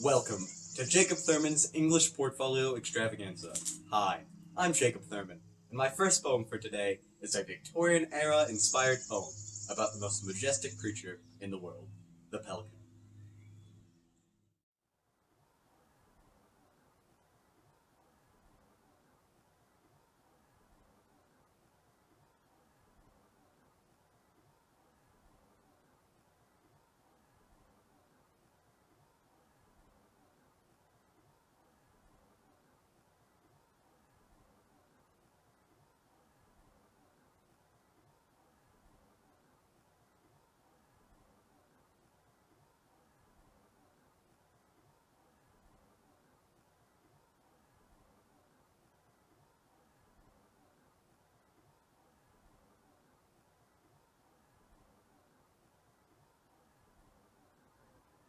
Welcome to Jacob Thurman's English Portfolio Extravaganza. Hi, I'm Jacob Thurman, and my first poem for today is a Victorian-era inspired poem about the most majestic creature in the world, the pelican.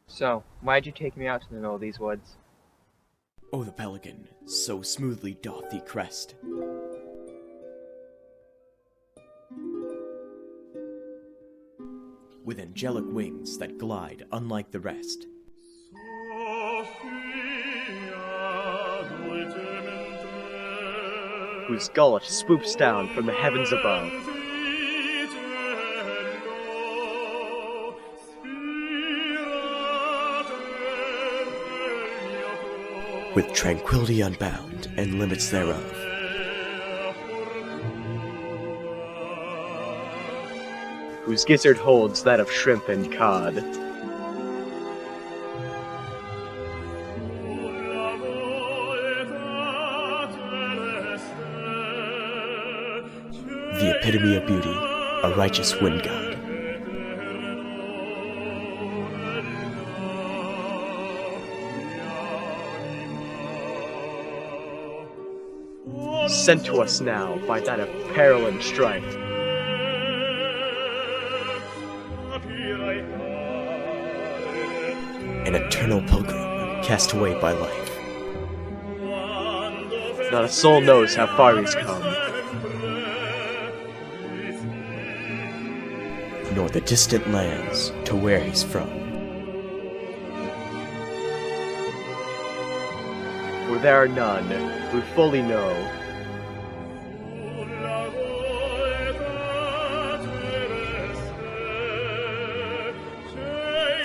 So, why'd you take me out to the middle of these woods? Oh, the pelican, so smoothly doth he crest. With angelic wings that glide unlike the rest. Whose gullet swoops down from the heavens above. With tranquility unbound and limits thereof. Whose gizzard holds that of shrimp and cod. The epitome of beauty, a righteous wind god. Sent to us now by that of peril and strife. An eternal pilgrim, cast away by life. Not a soul knows how far he's come. Nor the distant lands to where he's from. For there are none who fully know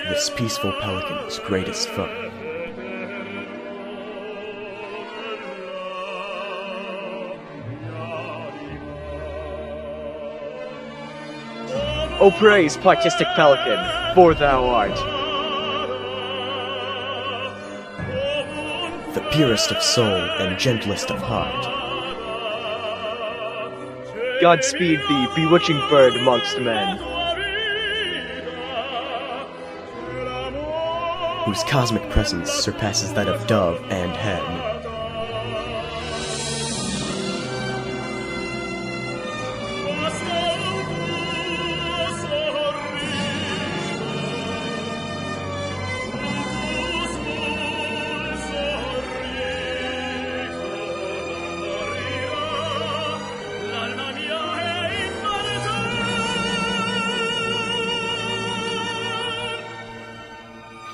this peaceful pelican's greatest foe. O praise, pietistic pelican, for thou art The purest of soul and gentlest of heart. God speed thee, bewitching bird amongst men. Whose cosmic presence surpasses that of dove and hen.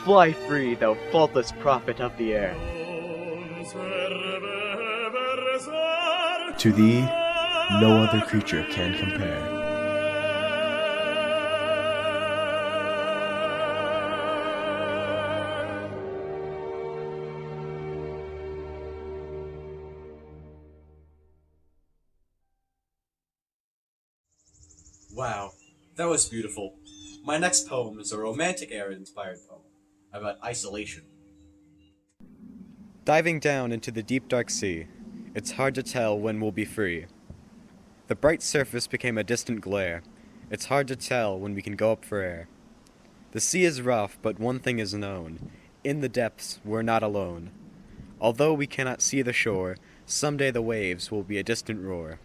Fly free, thou faultless prophet of the air. To thee, no other creature can compare. Wow, that was beautiful. My next poem is a romantic-era inspired poem about isolation. Diving down into the deep dark sea, it's hard to tell when we'll be free. The bright surface became a distant glare. It's hard to tell when we can go up for air. The sea is rough, but one thing is known. In the depths, we're not alone. Although we cannot see the shore, someday the waves will be a distant roar.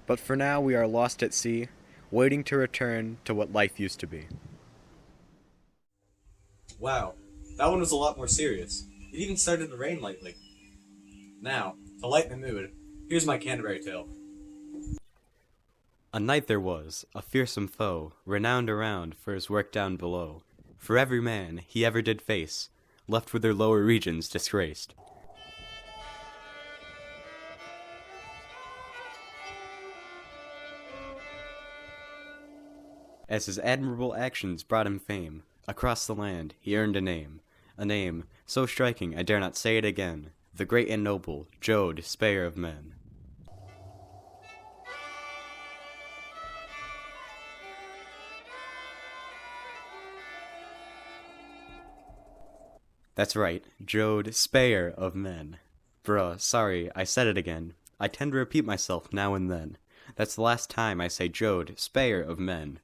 But for now we are lost at sea, waiting to return to what life used to be. Wow, that one was a lot more serious. It even started to rain lightly. Now, to lighten the mood, here's my Canterbury Tale. A knight there was, a fearsome foe, renowned around for his work down below. For every man he ever did face, left with their lower regions disgraced. As his admirable actions brought him fame, across the land he earned a name so striking I dare not say it again, the great and noble Joe, despair of men. That's right, Joe, despair of men. Bruh, sorry, I said it again. I tend to repeat myself now and then. That's the last time I say Joe, despair of men.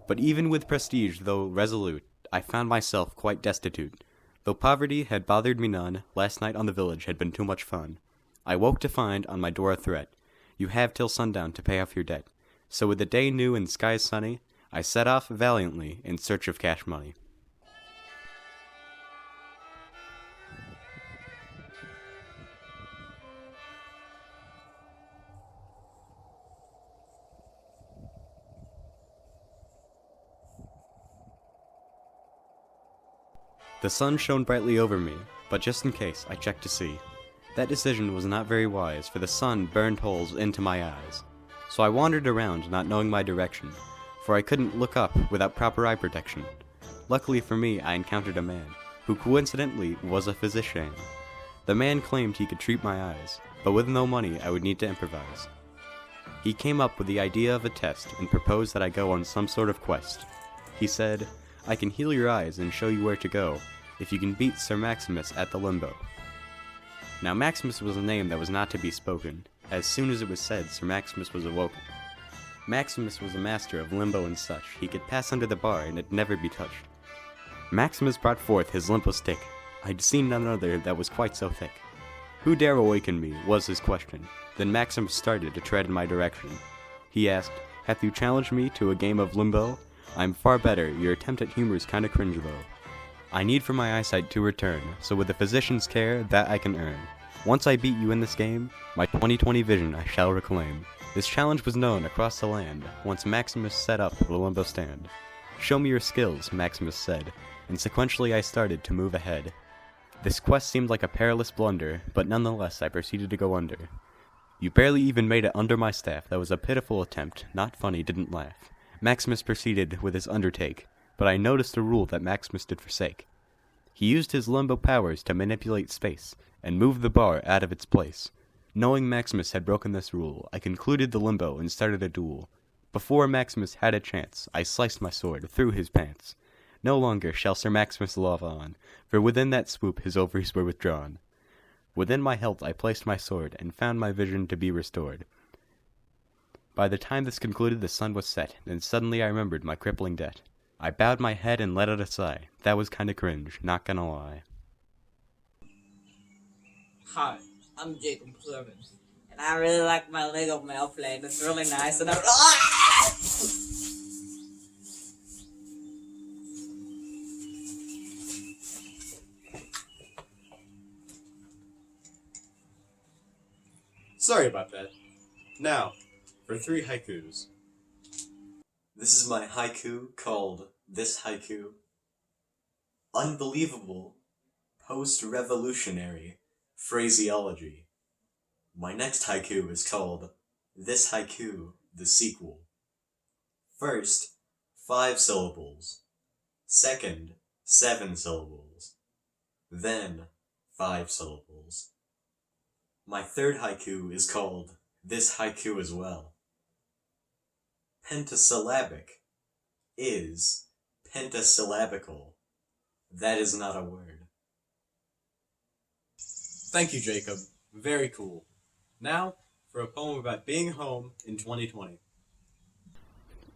But even with prestige, though resolute, I found myself quite destitute. Though poverty had bothered me none, last night on the village had been too much fun. I woke to find on my door a threat. You have till sundown to pay off your debt. So with the day new and skies sunny, I set off valiantly in search of cash money. The sun shone brightly over me, but just in case, I checked to see. That decision was not very wise, for the sun burned holes into my eyes. So I wandered around, not knowing my direction, for I couldn't look up without proper eye protection. Luckily for me, I encountered a man, who coincidentally was a physician. The man claimed he could treat my eyes, but with no money I would need to improvise. He came up with the idea of a test and proposed that I go on some sort of quest. He said, "I can heal your eyes and show you where to go, if you can beat Sir Maximus at the limbo." Now Maximus was a name that was not to be spoken. As soon as it was said, Sir Maximus was awoken. Maximus was a master of limbo and such. He could pass under the bar and it'd never be touched. Maximus brought forth his limbo stick. I'd seen none other that was quite so thick. "Who dare awaken me?" was his question. Then Maximus started to tread in my direction. He asked, "Hath you challenged me to a game of limbo? I'm far better, your attempt at humor's kinda cringe though. I need for my eyesight to return, so with the physician's care, that I can earn. Once I beat you in this game, my 20/20 vision I shall reclaim." This challenge was known across the land, once Maximus set up the limbo stand. "Show me your skills," Maximus said, and sequentially I started to move ahead. This quest seemed like a perilous blunder, but nonetheless I proceeded to go under. You barely even made it under my staff. That was a pitiful attempt, not funny, didn't laugh. Maximus proceeded with his undertake, but I noticed a rule that Maximus did forsake. He used his limbo powers to manipulate space, and move the bar out of its place. Knowing Maximus had broken this rule, I concluded the limbo and started a duel. Before Maximus had a chance, I sliced my sword through his pants. No longer shall Sir Maximus love on, for within that swoop his ovaries were withdrawn. Within my hilt I placed my sword, and found my vision to be restored. By the time this concluded, the sun was set, and suddenly I remembered my crippling debt. I bowed my head and let out a sigh. That was kinda cringe, not gonna lie. Hi, I'm Jacob Thurman, and I really like my Lego mail plane. It's really nice, and Sorry about that. Now, for 3 haikus. This is my haiku called This Haiku. Unbelievable post-revolutionary phraseology. My next haiku is called This Haiku, the Sequel. First, 5 syllables. Second, 7 syllables. Then, 5 syllables. My third haiku is called This Haiku as well. Pentasyllabic is pentasyllabical. That is not a word. Thank you, Jacob. Very cool. Now, for a poem about being home in 2020.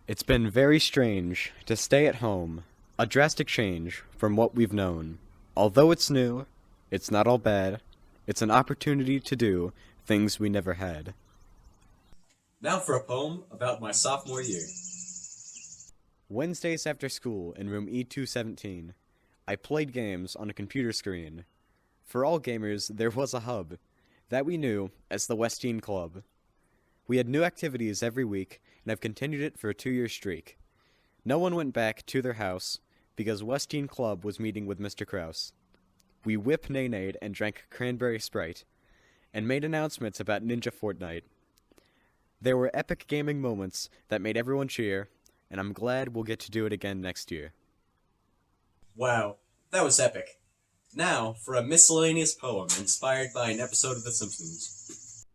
It's been very strange to stay at home, a drastic change from what we've known. Although it's new, it's not all bad. It's an opportunity to do things we never had. Now for a poem about my sophomore year. Wednesdays after school in room E217, I played games on a computer screen. For all gamers, there was a hub. That we knew as the Westine Club. We had new activities every week, and have continued it for a 2-year streak. No one went back to their house, because Westine Club was meeting with Mr. Krause. We whip-nay-nayed and drank cranberry Sprite, and made announcements about Ninja Fortnite. There were epic gaming moments that made everyone cheer, and I'm glad we'll get to do it again next year. Wow, that was epic. Now, for a miscellaneous poem inspired by an episode of The Simpsons.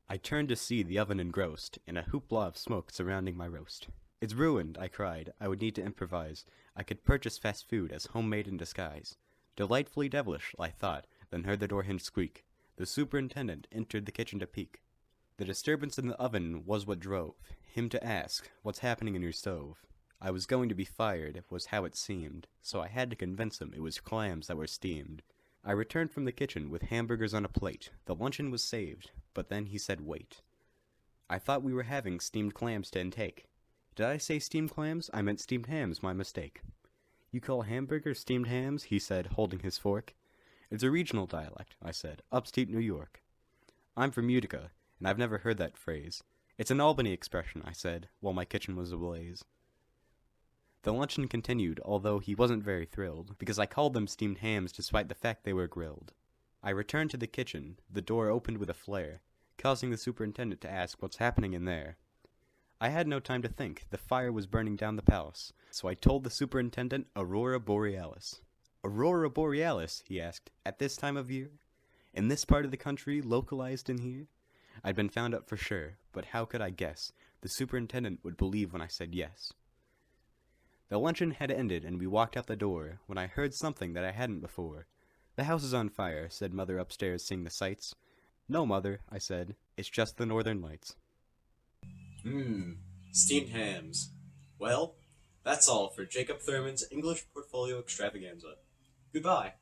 I turned to see the oven engrossed in a hoopla of smoke surrounding my roast. It's ruined, I cried. I would need to improvise. I could purchase fast food as homemade in disguise. Delightfully devilish, I thought, then heard the door hinge squeak. The superintendent entered the kitchen to peek. The disturbance in the oven was what drove him to ask, "What's happening in your stove?" I was going to be fired, was how it seemed, so I had to convince him it was clams that were steamed. I returned from the kitchen with hamburgers on a plate. The luncheon was saved, but then he said wait. I thought we were having steamed clams to intake. Did I say steamed clams? I meant steamed hams, my mistake. You call hamburgers steamed hams? He said, holding his fork. It's a regional dialect, I said, upstate New York. I'm from Utica, and I've never heard that phrase. It's an Albany expression, I said, while my kitchen was ablaze. The luncheon continued, although he wasn't very thrilled, because I called them steamed hams despite the fact they were grilled. I returned to the kitchen. The door opened with a flare, causing the superintendent to ask what's happening in there. I had no time to think. The fire was burning down the palace, so I told the superintendent Aurora Borealis. Aurora Borealis, he asked, at this time of year? In this part of the country, localized in here? I'd been found out for sure, but how could I guess? The superintendent would believe when I said yes. The luncheon had ended, and we walked out the door, when I heard something that I hadn't before. The house is on fire, said Mother upstairs, seeing the sights. No, Mother, I said. It's just the northern lights. Steamed hams. Well, that's all for Jacob Thurman's English Portfolio Extravaganza. Goodbye.